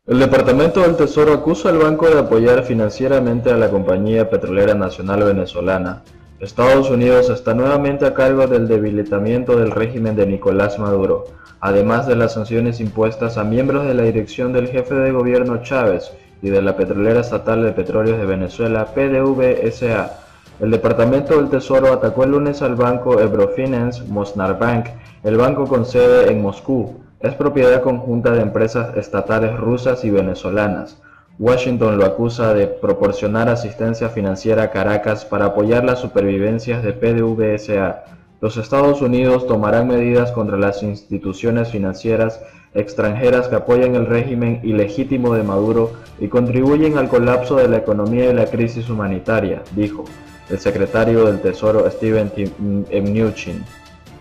El Departamento del Tesoro acusa al banco de apoyar financieramente a la Compañía Petrolera Nacional Venezolana. Estados Unidos está nuevamente a cargo del debilitamiento del régimen de Nicolás Maduro, además de las sanciones impuestas a miembros de la dirección del jefe de gobierno Chávez y de la Petrolera Estatal de Petróleos de Venezuela, PDVSA. El Departamento del Tesoro atacó el lunes al banco Ebrofinance Mosnarbank, el banco con sede en Moscú. Es propiedad conjunta de empresas estatales rusas y venezolanas. Washington lo acusa de proporcionar asistencia financiera a Caracas para apoyar las supervivencias de PDVSA. Los Estados Unidos tomarán medidas contra las instituciones financieras extranjeras que apoyan el régimen ilegítimo de Maduro y contribuyen al colapso de la economía y la crisis humanitaria, dijo el secretario del Tesoro Steven Mnuchin.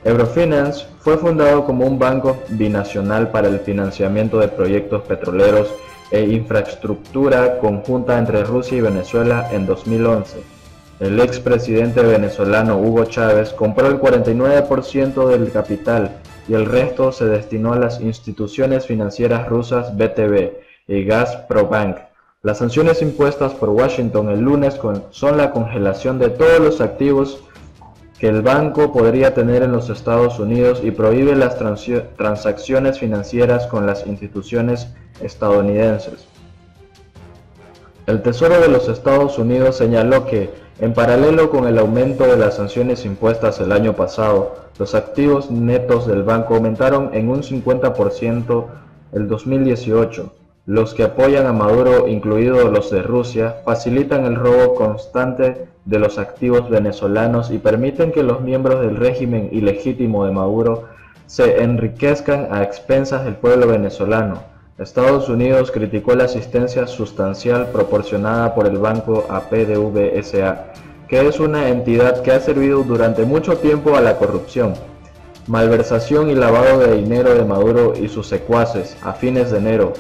Ebrofinance fue fundado como un banco binacional para el financiamiento de proyectos petroleros e infraestructura conjunta entre Rusia y Venezuela en 2011. El expresidente venezolano Hugo Chávez compró el 49% del capital y el resto se destinó a las instituciones financieras rusas BTV y Gazprobank. Las sanciones impuestas por Washington el lunes son la congelación de todos los activos que el banco podría tener en los Estados Unidos y prohíbe las transacciones financieras con las instituciones estadounidenses. El Tesoro de los Estados Unidos señaló que, en paralelo con el aumento de las sanciones impuestas el año pasado, los activos netos del banco aumentaron en un 50% el 2018. Los que apoyan a Maduro, incluidos los de Rusia, facilitan el robo constante de los activos venezolanos y permiten que los miembros del régimen ilegítimo de Maduro se enriquezcan a expensas del pueblo venezolano. Estados Unidos criticó la asistencia sustancial proporcionada por el banco a PDVSA, que es una entidad que ha servido durante mucho tiempo a la corrupción, malversación y lavado de dinero de Maduro y sus secuaces. A fines de enero,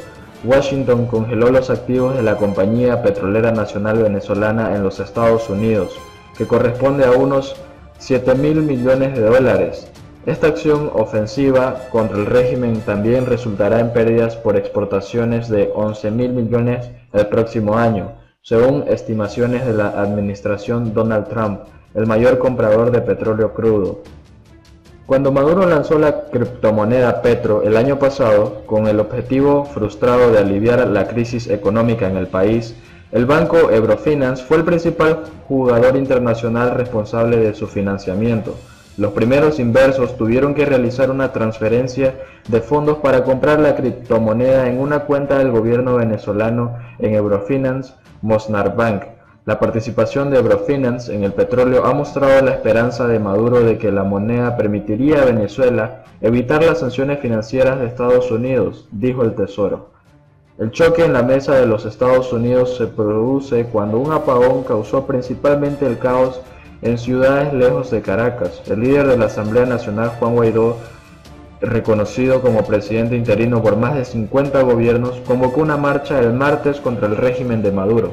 Washington congeló los activos de la Compañía Petrolera Nacional Venezolana en los Estados Unidos, que corresponde a unos $7.000 millones. Esta acción ofensiva contra el régimen también resultará en pérdidas por exportaciones de $11.000 millones el próximo año, según estimaciones de la administración Donald Trump, el mayor comprador de petróleo crudo. Cuando Maduro lanzó la criptomoneda Petro el año pasado, con el objetivo frustrado de aliviar la crisis económica en el país, el banco Ebrofinance fue el principal jugador internacional responsable de su financiamiento. Los primeros inversos tuvieron que realizar una transferencia de fondos para comprar la criptomoneda en una cuenta del gobierno venezolano en Ebrofinance Mosnarbank. La participación de Ebrofinance en el petróleo ha mostrado la esperanza de Maduro de que la moneda permitiría a Venezuela evitar las sanciones financieras de Estados Unidos, dijo el Tesoro. El choque en la mesa de los Estados Unidos se produce cuando un apagón causó principalmente el caos en ciudades lejos de Caracas. El líder de la Asamblea Nacional, Juan Guaidó, reconocido como presidente interino por más de 50 gobiernos, convocó una marcha el martes contra el régimen de Maduro.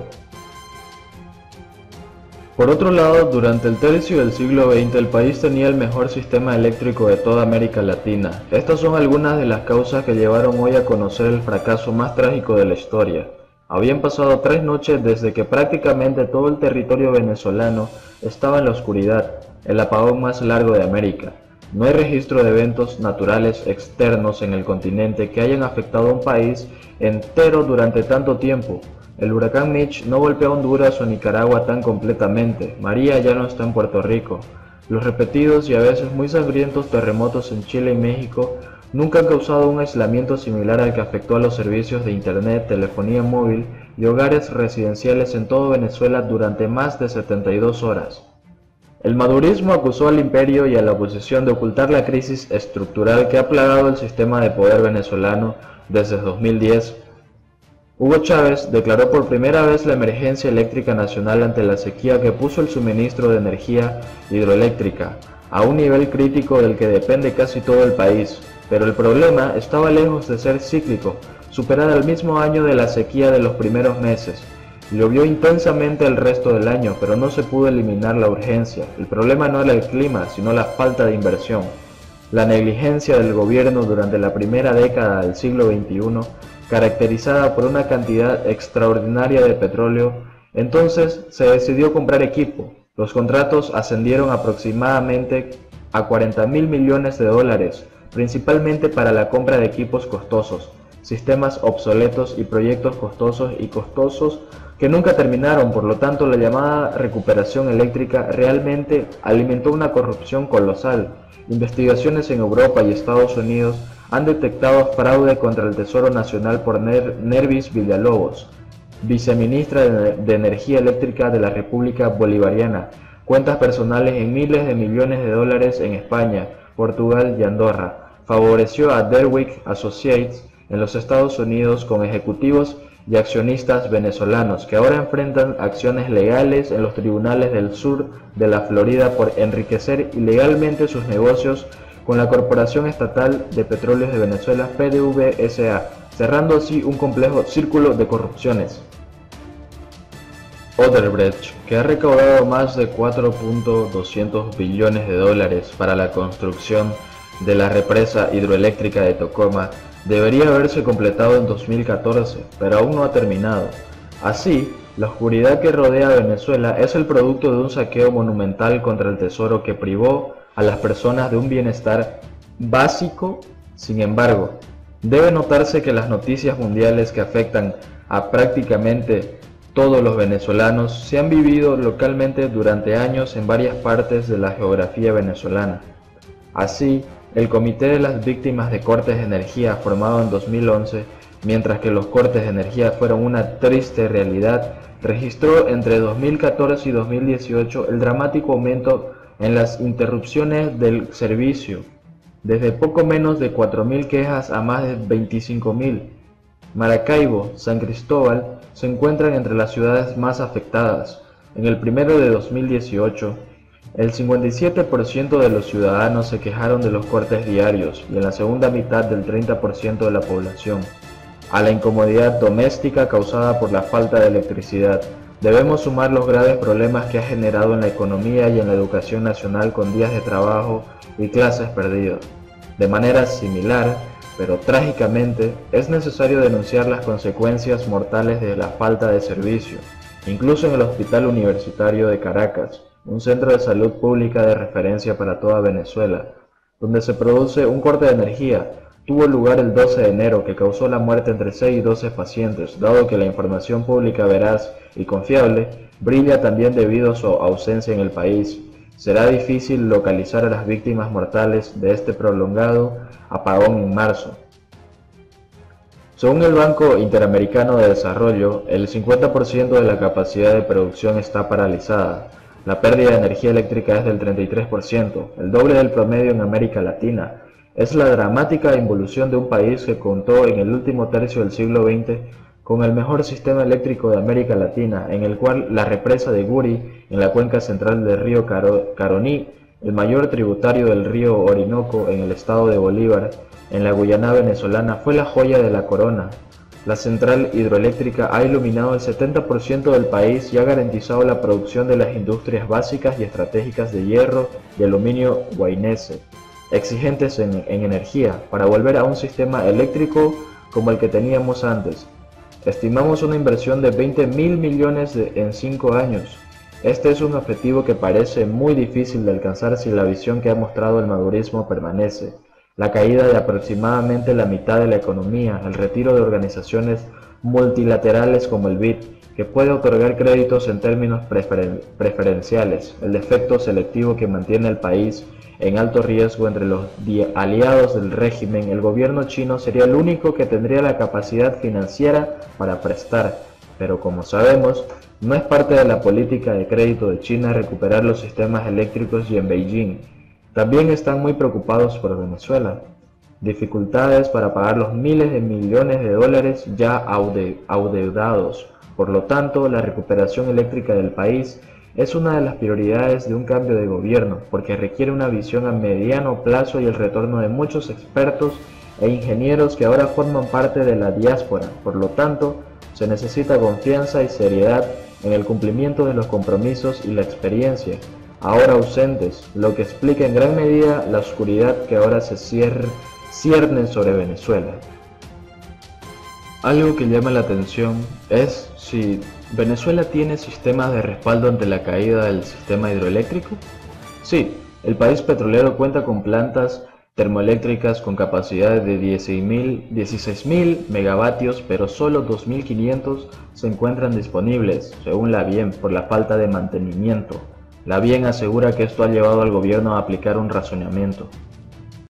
Por otro lado, durante el tercio del siglo XX el país tenía el mejor sistema eléctrico de toda América Latina. Estas son algunas de las causas que llevaron hoy a conocer el fracaso más trágico de la historia. Habían pasado 3 noches desde que prácticamente todo el territorio venezolano estaba en la oscuridad, el apagón más largo de América. No hay registro de eventos naturales externos en el continente que hayan afectado a un país entero durante tanto tiempo. El huracán Mitch no golpeó a Honduras o Nicaragua tan completamente. María ya no está en Puerto Rico. Los repetidos y a veces muy sangrientos terremotos en Chile y México nunca han causado un aislamiento similar al que afectó a los servicios de internet, telefonía móvil y hogares residenciales en todo Venezuela durante más de 72 horas. El madurismo acusó al imperio y a la oposición de ocultar la crisis estructural que ha plagado el sistema de poder venezolano desde 2010. Hugo Chávez declaró por primera vez la emergencia eléctrica nacional ante la sequía que puso el suministro de energía hidroeléctrica a un nivel crítico del que depende casi todo el país. Pero el problema estaba lejos de ser cíclico, superada el mismo año de la sequía de los primeros meses. Llovió intensamente el resto del año, pero no se pudo eliminar la urgencia. El problema no era el clima, sino la falta de inversión. La negligencia del gobierno durante la primera década del siglo XXI caracterizada por una cantidad extraordinaria de petróleo, entonces se decidió comprar equipo. Los contratos ascendieron aproximadamente a 40.000 millones de dólares, principalmente para la compra de equipos costosos, sistemas obsoletos y proyectos costosos que nunca terminaron. Por lo tanto, la llamada recuperación eléctrica realmente alimentó una corrupción colosal. Investigaciones en Europa y Estados Unidos han detectado fraude contra el Tesoro Nacional por Nervis Villalobos, viceministra de Energía Eléctrica de la República Bolivariana, cuentas personales en miles de millones de dólares en España, Portugal y Andorra. Favoreció a Derwick Associates en los Estados Unidos con ejecutivos y accionistas venezolanos que ahora enfrentan acciones legales en los tribunales del sur de la Florida por enriquecer ilegalmente sus negocios con la Corporación Estatal de Petróleos de Venezuela, PDVSA, cerrando así un complejo círculo de corrupciones. Odebrecht, que ha recaudado más de 4.200 billones de dólares para la construcción de la represa hidroeléctrica de Tocoma, debería haberse completado en 2014, pero aún no ha terminado. Así, la oscuridad que rodea a Venezuela es el producto de un saqueo monumental contra el tesoro que privó a las personas de un bienestar básico. Sin embargo, debe notarse que las noticias mundiales que afectan a prácticamente todos los venezolanos se han vivido localmente durante años en varias partes de la geografía venezolana. Así, el Comité de las Víctimas de Cortes de Energía, formado en 2011, mientras que los cortes de energía fueron una triste realidad, registró entre 2014 y 2018 el dramático aumento en las interrupciones del servicio, desde poco menos de 4.000 quejas a más de 25.000. Maracaibo, San Cristóbal se encuentran entre las ciudades más afectadas. En el primero de 2018, el 57% de los ciudadanos se quejaron de los cortes diarios y en la segunda mitad del 30% de la población. A la incomodidad doméstica causada por la falta de electricidad, debemos sumar los graves problemas que ha generado en la economía y en la educación nacional con días de trabajo y clases perdidas. De manera similar, pero trágicamente, es necesario denunciar las consecuencias mortales de la falta de servicio, incluso en el Hospital Universitario de Caracas, un centro de salud pública de referencia para toda Venezuela, donde se produce un corte de energía. Tuvo lugar el 12 de enero que causó la muerte entre 6 y 12 pacientes, dado que la información pública veraz y confiable brilla también debido a su ausencia en el país. Será difícil localizar a las víctimas mortales de este prolongado apagón en marzo. Según el Banco Interamericano de Desarrollo, el 50% de la capacidad de producción está paralizada. La pérdida de energía eléctrica es del 33%, el doble del promedio en América Latina. Es la dramática involución de un país que contó en el último tercio del siglo XX con el mejor sistema eléctrico de América Latina, en el cual la represa de Guri, en la cuenca central del río Caroní, el mayor tributario del río Orinoco en el estado de Bolívar, en la Guyana venezolana, fue la joya de la corona. La central hidroeléctrica ha iluminado el 70% del país y ha garantizado la producción de las industrias básicas y estratégicas de hierro y aluminio guainense, exigentes en energía, para volver a un sistema eléctrico como el que teníamos antes. Estimamos una inversión de 20.000 millones en 5 años. Este es un objetivo que parece muy difícil de alcanzar si la visión que ha mostrado el madurismo permanece. La caída de aproximadamente la mitad de la economía, el retiro de organizaciones multilaterales como el BID, que puede otorgar créditos en términos preferenciales, el defecto selectivo que mantiene al país en alto riesgo entre los aliados del régimen. El gobierno chino sería el único que tendría la capacidad financiera para prestar, pero como sabemos, no es parte de la política de crédito de China recuperar los sistemas eléctricos y en Beijing también están muy preocupados por Venezuela. Dificultades para pagar los miles de millones de dólares ya adeudados. Por lo tanto, la recuperación eléctrica del país es una de las prioridades de un cambio de gobierno, porque requiere una visión a mediano plazo y el retorno de muchos expertos e ingenieros que ahora forman parte de la diáspora. Por lo tanto, se necesita confianza y seriedad en el cumplimiento de los compromisos y la experiencia, ahora ausentes, lo que explica en gran medida la oscuridad que ahora se cierne sobre Venezuela. Algo que llama la atención es si Venezuela tiene sistemas de respaldo ante la caída del sistema hidroeléctrico. Sí, el país petrolero cuenta con plantas termoeléctricas con capacidades de 16.000 megavatios, pero solo 2.500 se encuentran disponibles, según la BIEM, por la falta de mantenimiento. La BIEM asegura que esto ha llevado al gobierno a aplicar un racionamiento.